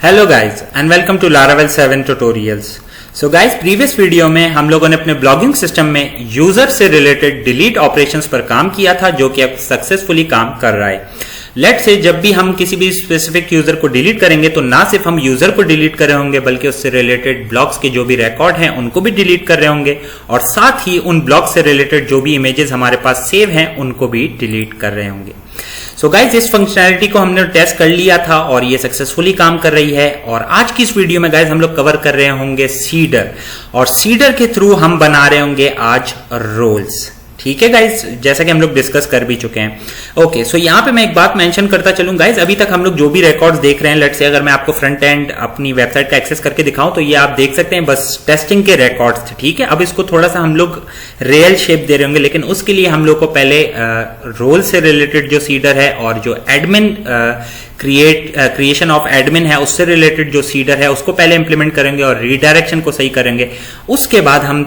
Hello guys and welcome to Laravel 7 tutorials. So guys, previous video में हम लोगों ने अपने ब्लॉगिंग सिस्टम में यूजर से रिलेटेड डिलीट ऑपरेशंस पर काम किया था, जो कि अब सक्सेसफुली काम कर रहा है। लेट्स से जब भी हम किसी भी स्पेसिफिक यूजर को डिलीट करेंगे तो ना सिर्फ हम यूजर को डिलीट कर रहे होंगे, बल्कि उससे रिलेटेड ब्लॉग्स के जो भी रिकॉर्ड हैं उनको भी डिलीट कर रहे होंगे, और साथ ही उन ब्लॉग से रिलेटेड जो भी इमेजेस हमारे पास सेव हैं उनको भी डिलीट कर रहे होंगे। सो गाइज, इस फंक्शनैलिटी को हमने टेस्ट कर लिया था और ये सक्सेसफुली काम कर रही है। और आज की इस वीडियो में गाइज हम लोग कवर कर रहे होंगे सीडर, और सीडर के थ्रू हम बना रहे होंगे आज रोल्स। ठीक है गाइज, जैसा कि हम लोग डिस्कस कर भी चुके हैं। ओके, सो यहाँ पे मैं एक बात मेंशन करता चलूं गाइज, अभी तक हम लोग जो भी रिकॉर्ड्स देख रहे हैं, लेट्स से अगर मैं आपको फ्रंट एंड अपनी वेबसाइट का एक्सेस करके दिखाऊं तो ये आप देख सकते हैं बस टेस्टिंग के रिकॉर्ड्स थे। ठीक है, अब इसको थोड़ा सा हम लोग रियल शेप दे रहे होंगे, लेकिन उसके लिए हम लोग को पहले रोल से रिलेटेड जो सीडर है और जो एडमिन क्रिएशन ऑफ एडमिन है उससे रिलेटेड जो सीडर है उसको पहले इंप्लीमेंट करेंगे और रीडायरेक्शन को सही करेंगे। उसके बाद हम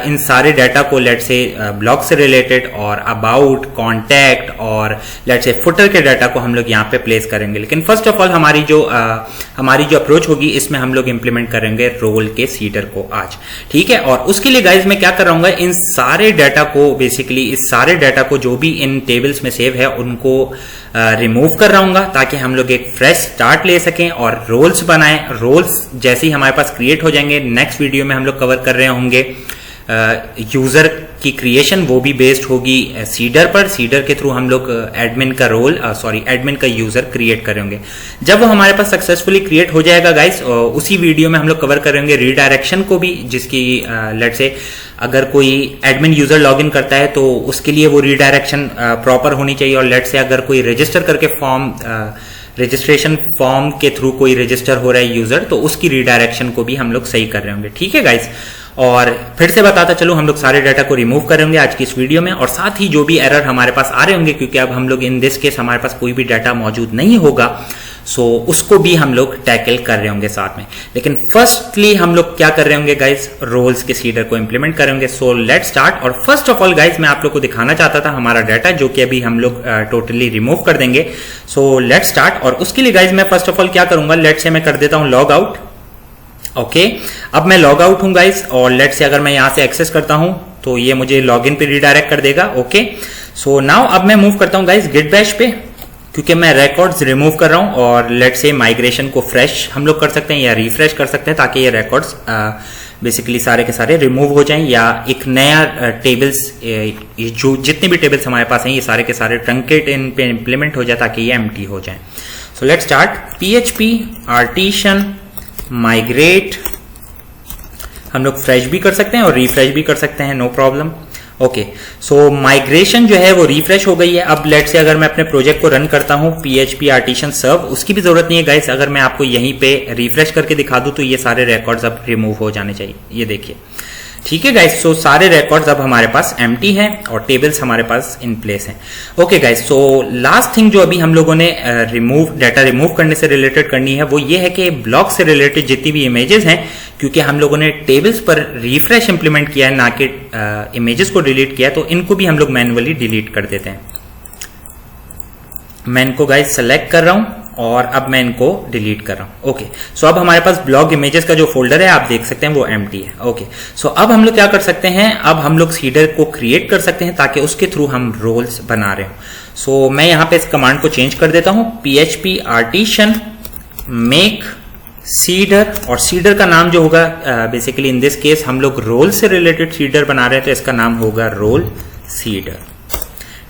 इन सारे डाटा को लेट्स से ब्लॉग से रिलेटेड और अबाउट, कॉन्टैक्ट और लेट्स से फुटर के डाटा को हम लोग यहाँ पे प्लेस करेंगे। लेकिन फर्स्ट ऑफ ऑल हमारी जो अप्रोच होगी इसमें हम लोग इंप्लीमेंट करेंगे रोल के सीडर को आज। ठीक है, और उसके लिए गाइज मैं क्या कर रहा हूँ, इन सारे डाटा को बेसिकली इस सारे डाटा को जो भी इन टेबल्स में सेव है उनको रिमूव कर रहा हूँ, ताकि हम लोग एक फ्रेश स्टार्ट ले सकें और रोल्स बनाएं। रोल्स जैसे ही हमारे पास क्रिएट हो जाएंगे, नेक्स्ट वीडियो में हम लोग कवर कर रहे होंगे यूजर की क्रिएशन, वो भी बेस्ड होगी सीडर पर। सीडर के थ्रू हम लोग एडमिन का रोल एडमिन का यूजर क्रिएट करेंगे। जब वो हमारे पास सक्सेसफुली क्रिएट हो जाएगा गाइस, उसी वीडियो में हम लोग कवर करेंगे रीडायरेक्शन को भी, जिसकी लेट्स से अगर कोई एडमिन यूजर लॉगिन करता है तो उसके लिए वो रीडायरेक्शन प्रॉपर होनी चाहिए, और लेट्स से अगर कोई रजिस्टर करके रजिस्ट्रेशन फॉर्म के थ्रू कोई रजिस्टर हो रहा है यूजर, तो उसकी रीडायरेक्शन को भी हम लोग सही कर रहे होंगे। ठीक है गाइस, और फिर से बताता चलूं, हम लोग सारे डाटा को रिमूव करेंगे आज की इस वीडियो में, और साथ ही जो भी एरर हमारे पास आ रहे होंगे, क्योंकि अब हम लोग इन दिस केस हमारे पास कोई भी डाटा मौजूद नहीं होगा, सो उसको भी हम लोग टैकल कर रहे होंगे साथ में। लेकिन फर्स्टली हम लोग क्या कर रहे होंगे गाइज, रोल्स के सीडर को इंप्लीमेंट करेंगे। So let's start. और फर्स्ट ऑफ ऑल गाइज मैं आप लोग को दिखाना चाहता था हमारा डाटा, जो कि अभी हम लोग टोटली रिमूव कर देंगे। So let's start. और उसके लिए गाइज मैं फर्स्ट ऑफ ऑल क्या करूंगा, लेट्स से मैं कर देता हूं लॉग आउट। ओके, अब मैं लॉग आउट हूं गाइज, और लेट्स से अगर मैं यहां से एक्सेस करता हूं तो ये मुझे लॉग इन पे रिडायरेक्ट कर देगा। ओके, सो नाउ अब मैं मूव करता हूं गाइज गिट बैश पे, क्योंकि मैं रिकॉर्ड्स रिमूव कर रहा हूं, और लेट्स से माइग्रेशन को फ्रेश हम लोग कर सकते हैं या रिफ्रेश कर सकते हैं, ताकि ये रिकॉर्ड्स बेसिकली सारे के सारे रिमूव हो जाएं, या एक नया टेबल्स जो जितने भी टेबल्स हमारे पास हैं ये सारे के सारे ट्रंकेट इन पे इंप्लीमेंट हो जाए, ताकि ये एम्प्टी हो जाए। So let's start. PHP artisan migrate हम लोग फ्रेश भी कर सकते हैं और रिफ्रेश भी कर सकते हैं, नो प्रॉब्लम। ओके, सो माइग्रेशन जो है वो रिफ्रेश हो गई है। अब लेट से अगर मैं अपने प्रोजेक्ट को रन करता हूं PHP आर्टिशन सर्व, उसकी भी जरूरत नहीं है गाइस। अगर मैं आपको यहीं पे रिफ्रेश करके दिखा दूं तो ये सारे रिकॉर्ड्स अब रिमूव हो जाने चाहिए, ये देखिए। ठीक है गाइस, सो सारे रिकॉर्ड्स अब हमारे पास एम्प्टी हैं और टेबल्स हमारे पास इन प्लेस हैं। Okay guys, so last thing जो अभी हम लोगों ने डाटा रिमूव करने से रिलेटेड करनी है वो ये है कि ब्लॉग से रिलेटेड जितनी भी इमेजेस हैं, क्योंकि हम लोगों ने टेबल्स पर रिफ्रेश इंप्लीमेंट किया है, ना कि इमेजेस को डिलीट किया है, तो इनको भी हम लोग मैन्युअली डिलीट कर देते हैं। मैं इनको गाइस सेलेक्ट कर रहा हूं और अब मैं इनको डिलीट कर रहा हूं। ओके, सो अब हमारे पास ब्लॉग इमेजेस का जो फोल्डर है आप देख सकते हैं वो एम्प्टी है। ओके, सो अब हम लोग क्या कर सकते हैं, अब हम लोग सीडर को क्रिएट कर सकते हैं ताकि उसके थ्रू हम रोल्स बना रहे हो। सो मैं यहां पे इस कमांड को चेंज कर देता हूं, PHP आर्टिशन मेक सीडर, और सीडर का नाम जो होगा बेसिकली इन दिस केस हम लोग रोल से रिलेटेड सीडर बना रहे हैं, तो इसका नाम होगा रोल सीडर।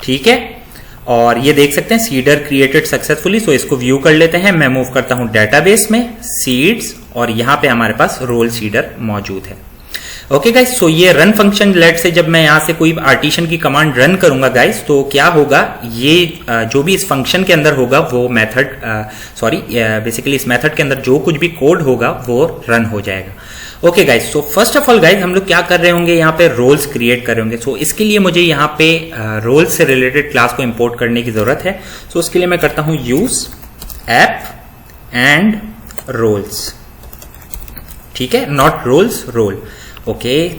ठीक है, और ये देख सकते हैं सीडर क्रिएटेड सक्सेसफुली। सो इसको व्यू कर लेते हैं। मैं मूव करता हूं डेटाबेस में सीड्स, और यहां पे हमारे पास रोल सीडर मौजूद है। ओके गाइस, सो ये रन फंक्शन, लेट से जब मैं यहां से कोई आर्टिशन की कमांड रन करूंगा गाइस, तो क्या होगा, ये जो भी इस फंक्शन के अंदर होगा वो मेथड बेसिकली इस मेथड के अंदर जो कुछ भी कोड होगा वो रन हो जाएगा। Okay guys, so first of all guys हम लोग क्या कर रहे होंगे, यहाँ पे रोल्स क्रिएट कर रहे होंगे। सो इसके लिए मुझे यहाँ पे रोल्स से रिलेटेड क्लास को इंपोर्ट करने की जरूरत है। सो उसके लिए मैं करता हूं यूज ऐप एंड रोल्स। ठीक है, not roles, role. Okay,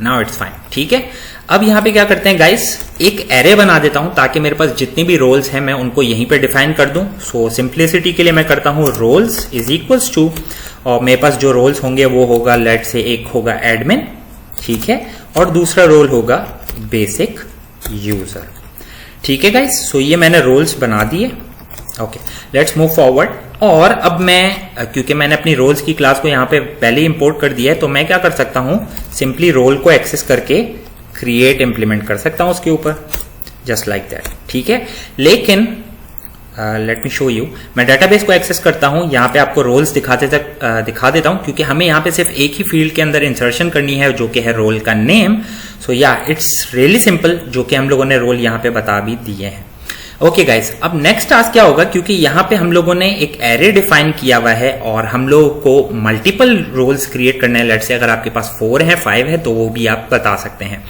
now it's fine. ठीक है, अब यहाँ पे क्या करते हैं गाइस, एक एरे बना देता हूं ताकि मेरे पास जितनी भी रोल्स हैं मैं उनको यहीं पे डिफाइन कर दूं। सो सिंप्लिसिटी के लिए मैं करता हूं रोल्स इज इक्वल्स टू, और मेरे पास जो रोल्स होंगे वो होगा, लेट से एक होगा एडमिन, ठीक है, और दूसरा रोल होगा बेसिक यूजर, ठीक है गाइस। सो ये मैंने रोल्स बना दिए। Okay, let's move forward. और अब मैं, क्योंकि मैंने अपनी रोल्स की क्लास को यहाँ पे पहले इंपोर्ट कर दिया है, तो मैं क्या कर सकता हूं, सिंपली रोल को एक्सेस करके क्रिएट इंप्लीमेंट कर सकता हूं उसके ऊपर, जस्ट लाइक दैट, ठीक है। लेकिन लेट मी शो यू, मैं डेटाबेस को एक्सेस करता हूं, यहाँ पे आपको रोल्स दिखा देता हूं, क्योंकि हमें यहाँ पे सिर्फ एक ही फील्ड के अंदर इंसर्शन करनी है जो कि है रोल का नेम। सो या इट्स रियली सिंपल, जो कि हम लोगों ने रोल यहाँ पे बता भी दिए हैं। ओके गाइस, अब नेक्स्ट टास्क क्या होगा, क्योंकि यहाँ पे हम लोगों ने एक एरे डिफाइन किया हुआ है और हम लोगों को मल्टीपल रोल्स क्रिएट करने हैं। लेट्स से अगर आपके पास 4 है 5 है तो वो भी आप बता सकते हैं,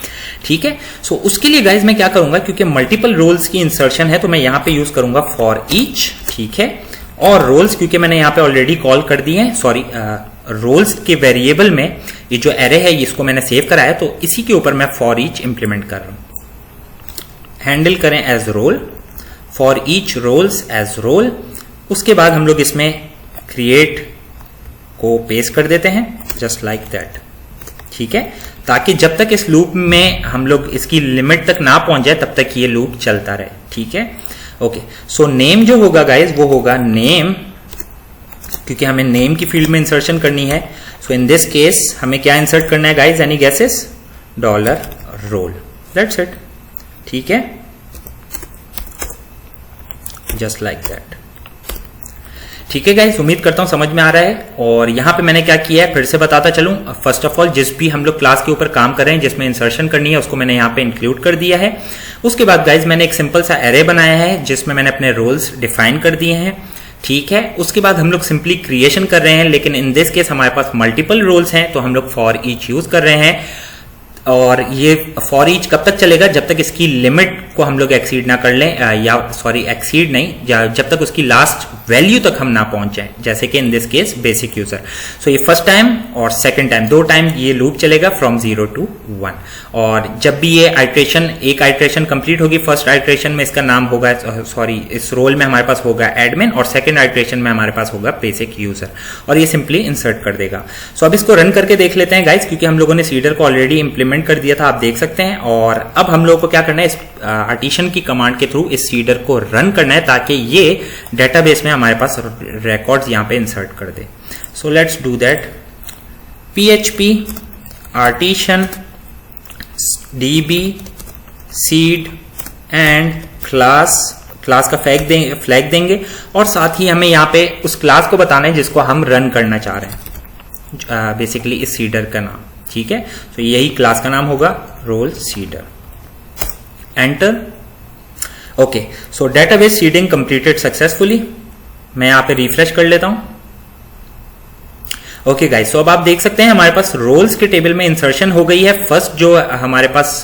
ठीक है। सो उसके लिए गाइस मैं क्या करूंगा, क्योंकि मल्टीपल रोल्स की इंसर्शन है तो मैं यहाँ पे यूज करूंगा फॉर ईच, ठीक है। और रोल्स क्योंकि मैंने यहाँ पे ऑलरेडी कॉल कर दिए हैं, सॉरी, रोल्स के वेरिएबल में ये जो एरे है इसको मैंने सेव करा है, तो इसी के ऊपर मैं फॉर ईच इंप्लीमेंट कर रहा हूं। हैंडल करें as role, for each roles as role. उसके बाद हम लोग इसमें क्रिएट को पेस्ट कर देते हैं, जस्ट लाइक दैट, ठीक है, ताकि जब तक इस लूप में हम लोग इसकी लिमिट तक ना पहुंच जाए तब तक ये लूप चलता रहे, ठीक है। ओके, सो नेम जो होगा गाइज वो होगा नेम, क्योंकि हमें नेम की फील्ड में इंसर्शन करनी है। सो इन दिस केस हमें क्या इंसर्ट करना है guys, any guesses, $roll, that's it, ठीक है, जस्ट लाइक दैट, ठीक है गाइस। उम्मीद करता हूं समझ में आ रहा है। और यहां पे मैंने क्या किया है फिर से बताता चलूं। फर्स्ट ऑफ ऑल, जिस भी हम लोग क्लास के ऊपर काम कर रहे हैं जिसमें इंसर्शन करनी है उसको मैंने यहां पे इंक्लूड कर दिया है। उसके बाद गाइस मैंने एक सिंपल सा एरे बनाया है जिसमें मैंने अपने रोल्स डिफाइन कर दिए हैं, ठीक है। उसके बाद हम लोग सिंपली क्रिएशन कर रहे हैं, लेकिन इन दिस केस हमारे पास मल्टीपल रोल्स हैं तो हम लोग फॉर ईच यूज कर रहे हैं। और ये फॉर ईच कब तक चलेगा, जब तक इसकी लिमिट को हम लोग एक्सीड ना कर लें, या सॉरी एक्सीड नहीं, जब तक उसकी लास्ट वैल्यू तक हम ना पहुंच जाएं, जैसे कि in this case basic user. So ये फर्स्ट टाइम और सेकंड टाइम, 2 टाइम ये लूप चलेगा फ्रॉम 0 to 1। और जब भी ये आइट्रेशन, एक आइट्रेशन कंप्लीट होगी, फर्स्ट आइट्रेशन में इसका नाम होगा, सॉरी इस रोल में हमारे पास होगा एडमिन, और सेकंड आइट्रेशन में हमारे पास होगा बेसिक यूजर, और ये सिंपली इंसर्ट कर देगा। सो अब इसको रन करके देख लेते हैं गाइस, क्योंकि हम लोगों ने सीडर को ऑलरेडी इंप्लीमेंट कर दिया था, आप देख सकते हैं। और अब हम लोगों को क्या करना है, इस आर्टिशन की कमांड के थ्रू इस सीडर को रन करना है ताकि ये डेटाबेस में हमारे पास रिकॉर्ड्स यहां पे इंसर्ट कर दे। So let's do that. PHP artisan db seed and class का फ्लैग देंगे, और साथ ही हमें यहाँ पे उस क्लास को बताना है जिसको हम रन करना चाह रहे हैं, बेसिकली इस सीडर का नाम, ठीक है। तो यही क्लास का नाम होगा, role seeder. Enter. Okay, so database seeding completed successfully. मैं यहां पे रिफ्रेश कर लेता हूं। ओके गाइस, सो अब आप देख सकते हैं हमारे पास रोल्स के टेबल में इंसर्शन हो गई है। फर्स्ट जो हमारे पास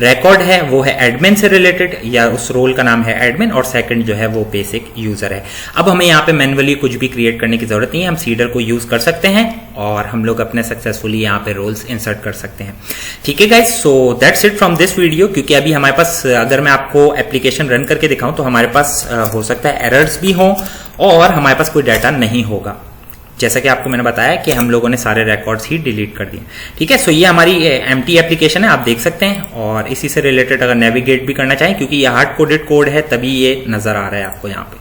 रिकॉर्ड है वो है एडमिन से रिलेटेड, या उस रोल का नाम है एडमिन, और सेकंड जो है वो बेसिक यूजर है। अब हमें यहाँ पे मैन्युअली कुछ भी क्रिएट करने की जरूरत नहीं है, हम सीडर को यूज कर सकते हैं और हम लोग अपने सक्सेसफुली यहाँ पे रोल्स इंसर्ट कर सकते हैं, ठीक है guys. So that's it from this video. क्योंकि अभी हमारे पास, अगर मैं आपको एप्लीकेशन रन करके दिखाऊं तो हमारे पास हो सकता है एरर्स भी हों और हमारे पास कोई डाटा नहीं होगा, जैसा कि आपको मैंने बताया कि हम लोगों ने सारे रिकॉर्ड्स ही डिलीट कर दिए, ठीक है। सो ये हमारी एम्प्टी एप्लीकेशन है, आप देख सकते हैं। और इसी से रिलेटेड अगर नेविगेट भी करना चाहें, क्योंकि ये हार्ड कोडेड कोड है तभी ये नजर आ रहा है आपको यहाँ पे,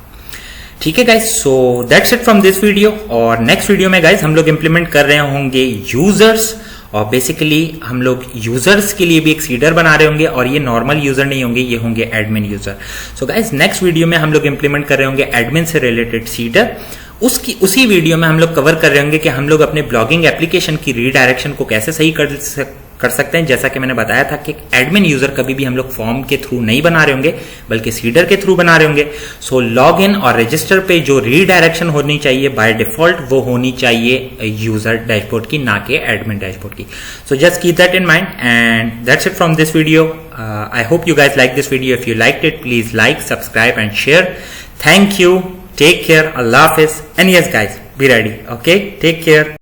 ठीक है guys. So that's it from this video. और नेक्स्ट वीडियो में गाइस हम लोग इंप्लीमेंट कर रहे होंगे यूजर्स, और बेसिकली हम लोग यूजर्स के लिए भी एक सीडर बना रहे होंगे, और ये नॉर्मल यूजर नहीं होंगे, ये होंगे admin user. So guys next video में हम लोग इंप्लीमेंट कर रहे होंगे एडमिन से रिलेटेड सीडर। उसी वीडियो में हम लोग कवर कर रहे होंगे कि हम लोग अपने ब्लॉगिंग एप्लीकेशन की रीडायरेक्शन को कैसे सही कर सकते हैं। जैसा कि मैंने बताया था कि एडमिन यूजर कभी भी हम लोग फॉर्म के थ्रू नहीं बना रहे होंगे बल्कि सीडर के थ्रू बना रहे होंगे। सो लॉग इन और रजिस्टर पे जो रीडायरेक्शन होनी चाहिए बाय डिफॉल्ट वो होनी चाहिए यूजर डैशबोर्ड की, ना कि एडमिन डैशबोर्ड की। So just keep that in mind and that's it from this video. I hope you guys like this video. If you liked it, please like, subscribe and share. Thank you. Take care. Allah Hafiz. And yes guys, be ready. Okay? Take care.